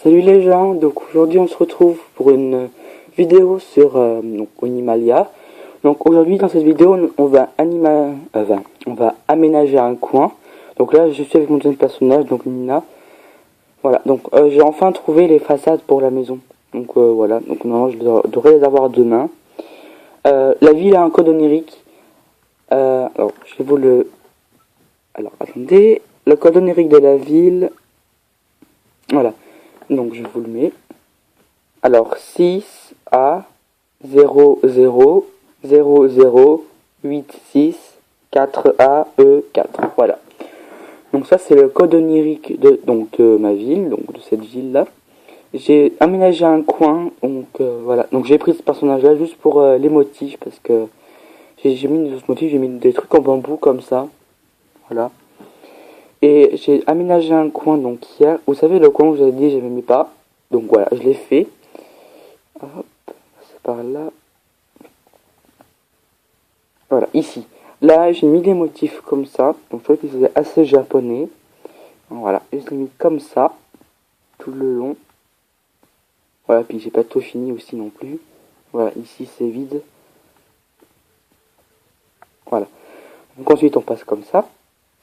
Salut les gens, donc aujourd'hui on se retrouve pour une vidéo sur Animalia. Donc aujourd'hui dans cette vidéo on va aménager un coin. Donc là je suis avec mon deuxième personnage, donc Nina. Voilà, donc j'ai enfin trouvé les façades pour la maison. Donc voilà, donc normalement je devrais les avoir demain. La ville a un code onirique. Alors je vais vous le... Alors attendez, le code onirique de la ville... Voilà. Donc je vous le mets. Alors 6A 000086 4AE4. Voilà. Donc ça c'est le code onirique de ma ville, donc de cette ville là. J'ai aménagé un coin, donc voilà. Donc j'ai pris ce personnage là juste pour les motifs parce que j'ai mis des autres motifs, j'ai mis des trucs en bambou comme ça. Voilà. Et j'ai aménagé un coin donc hier. Vous savez le coin où j'avais dit je n'aimais pas. Donc voilà, je l'ai fait. Hop, c'est par là. Voilà, ici. Là, j'ai mis des motifs comme ça. Donc je trouvais que c'était assez japonais. Voilà, je l'ai mis comme ça. Tout le long. Voilà, puis j'ai pas tout fini aussi non plus. Voilà, ici c'est vide. Voilà. Donc ensuite on passe comme ça.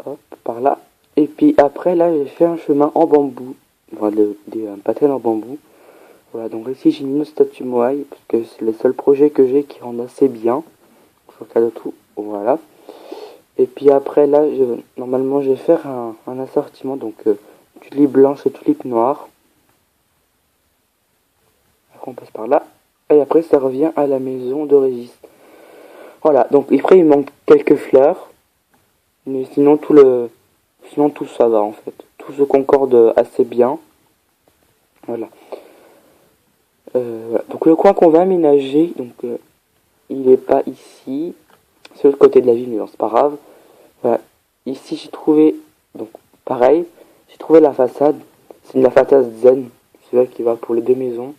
Hop, par là. Et puis après là j'ai fait un chemin en bambou. Voilà, des patterns en bambou. Voilà, donc ici j'ai mis une statue Moai, parce que c'est le seul projet que j'ai qui rend assez bien. Je regarde tout, voilà. Et puis après là, normalement je vais faire un assortiment, donc tulipe blanche et tulipe noire. Après on passe par là. Et après ça revient à la maison de Régis. Voilà, donc après il manque quelques fleurs. Mais sinon tout ça va en fait. Tout se concorde assez bien. Voilà. Voilà. Donc le coin qu'on va aménager, donc il n'est pas ici, c'est l'autre côté de la ville, mais bon, c'est pas grave. Voilà. Ici j'ai trouvé, donc pareil, j'ai trouvé la façade, c'est la façade zen, c'est là qui va pour les deux maisons.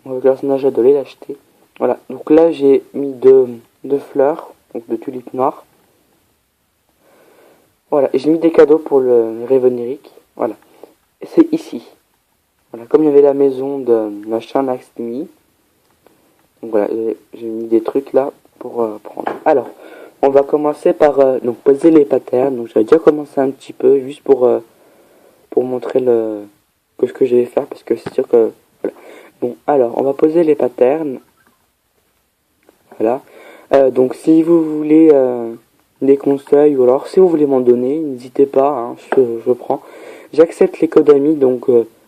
Donc, le personnage adoré l'acheter. Voilà, donc là j'ai mis deux fleurs, donc de tulipes noires. Voilà, et j'ai mis des cadeaux pour le rêve onirique. Voilà, et c'est ici. Voilà, comme il y avait la maison de machin Maximi. Donc voilà, j'ai mis des trucs là pour prendre. Alors, on va commencer par donc poser les patterns. Donc j'avais déjà commencé un petit peu juste pour montrer ce que je vais faire parce que c'est sûr que voilà. Bon, alors on va poser les patterns. Voilà. Donc si vous voulez des conseils ou alors si vous voulez m'en donner, n'hésitez pas, hein, je prends. J'accepte les codes amis, donc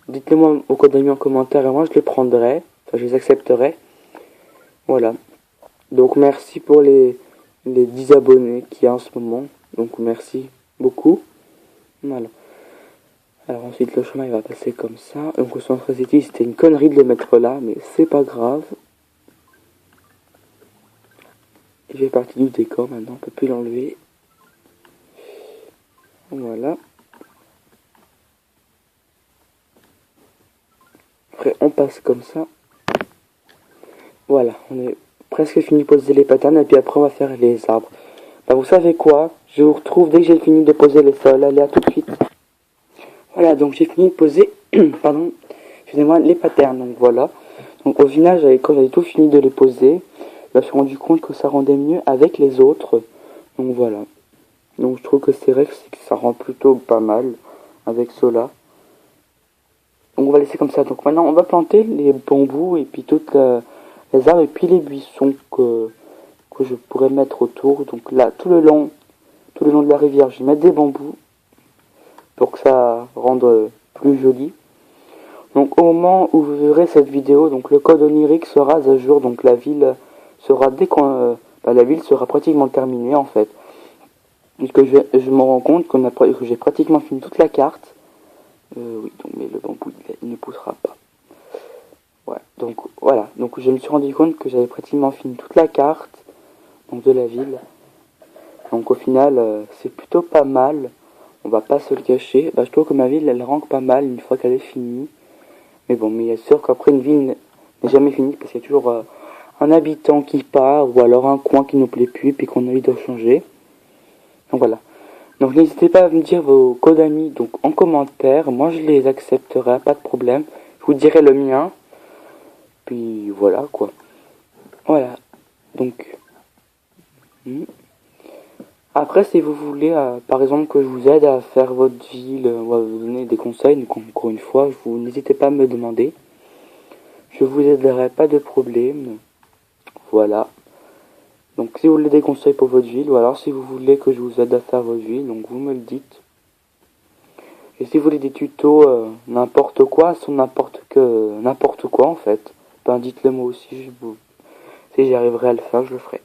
dites-les-moi aux codes amis en commentaire et moi je les prendrai, enfin je les accepterai. Voilà. Donc merci pour les 10 abonnés qu'il y a en ce moment. Donc merci beaucoup. Voilà. Alors ensuite le chemin il va passer comme ça. Donc au centre City c'était une connerie de le mettre là, mais c'est pas grave. Il fait partie du décor maintenant, on peut plus l'enlever. Voilà. Après on passe comme ça. Voilà, on est presque fini de poser les patterns et puis après on va faire les arbres. Bah vous savez quoi? Je vous retrouve dès que j'ai fini de poser les sols. Allez, à tout de suite. Voilà, donc j'ai fini de poser, pardon, excusez-moi, les patterns. Donc voilà. Donc au final, quand j'avais tout fini de les poser, je me suis rendu compte que ça rendait mieux avec les autres. Donc voilà. Donc je trouve que c'est vrai que ça rend plutôt pas mal avec cela. Donc on va laisser comme ça. Donc maintenant on va planter les bambous et puis toutes les arbres et puis les buissons que je pourrais mettre autour. Donc là, tout le long de la rivière, je vais mettre des bambous pour que ça rende plus joli. Donc au moment où vous verrez cette vidéo, donc le code onirique sera à jour, donc la ville sera la ville sera pratiquement terminée en fait. Puisque je me rends compte que j'ai pratiquement fini toute la carte. Oui, donc mais le bambou il ne poussera pas. Ouais, donc voilà, donc je me suis rendu compte que j'avais pratiquement fini toute la carte donc, de la ville. Donc au final c'est plutôt pas mal. On va pas se le cacher. Bah, je trouve que ma ville, elle rank pas mal une fois qu'elle est finie. Mais bon, mais il est sûr qu'après une ville n'est jamais finie parce qu'il y a toujours un habitant qui part ou alors un coin qui nous plaît plus et puis qu'on a envie de changer. Donc voilà. Donc n'hésitez pas à me dire vos codes amis donc en commentaire. Moi je les accepterai, pas de problème. Je vous dirai le mien. Puis voilà quoi. Voilà. Donc. Après si vous voulez par exemple que je vous aide à faire votre ville ou à vous donner des conseils, donc encore une fois, vous n'hésitez pas à me demander. Je vous aiderai, pas de problème. Voilà. Donc si vous voulez des conseils pour votre ville, ou alors si vous voulez que je vous aide à faire votre ville, donc vous me le dites. Et si vous voulez des tutos, n'importe quoi, sur n'importe quoi en fait, ben dites-le moi aussi, si j'y arriverai à le faire, je le ferai.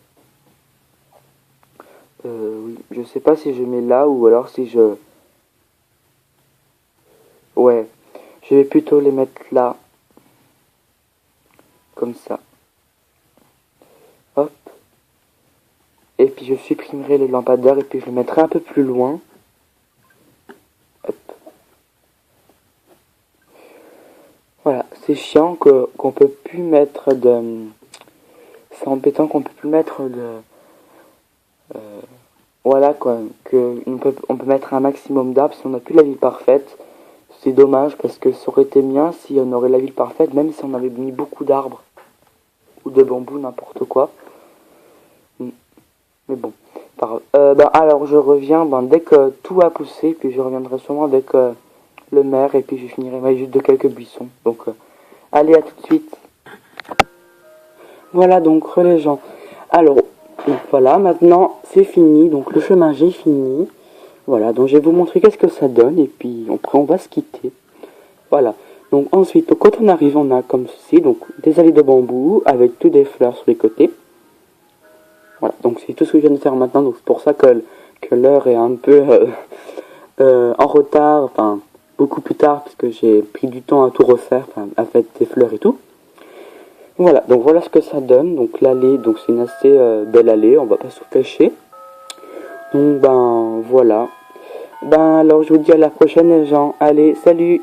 Oui, je sais pas si je mets là ou alors si je... Ouais, je vais plutôt les mettre là. Comme ça. Hop. Et puis je supprimerai les lampadaires et puis je le mettrai un peu plus loin. Hop. Voilà, c'est chiant qu'on peut plus mettre de... C'est embêtant qu'on peut plus mettre de... Voilà quoi, on peut mettre un maximum d'arbres si on n'a plus la ville parfaite. C'est dommage parce que ça aurait été bien si on aurait la ville parfaite, même si on avait mis beaucoup d'arbres. Ou de bambou, n'importe quoi. Mais bon, alors je reviens dès que tout a poussé, puis je reviendrai sûrement avec le maire, et puis je finirai juste de quelques buissons. Donc, allez, à tout de suite. Voilà donc les gens. Alors, donc, voilà, maintenant c'est fini, donc le chemin j'ai fini. Voilà, donc je vais vous montrer qu'est-ce que ça donne, et puis après on va se quitter. Voilà, donc ensuite, quand on arrive, on a comme ceci, donc des allées de bambou, avec toutes des fleurs sur les côtés. Voilà, donc c'est tout ce que je viens de faire maintenant, donc c'est pour ça que l'heure est un peu en retard, enfin beaucoup plus tard, parce que j'ai pris du temps à tout refaire, enfin à faire des fleurs et tout. Voilà, donc voilà ce que ça donne, donc l'allée, donc c'est une assez belle allée, on va pas se cacher. Donc voilà, alors je vous dis à la prochaine les gens, allez, salut!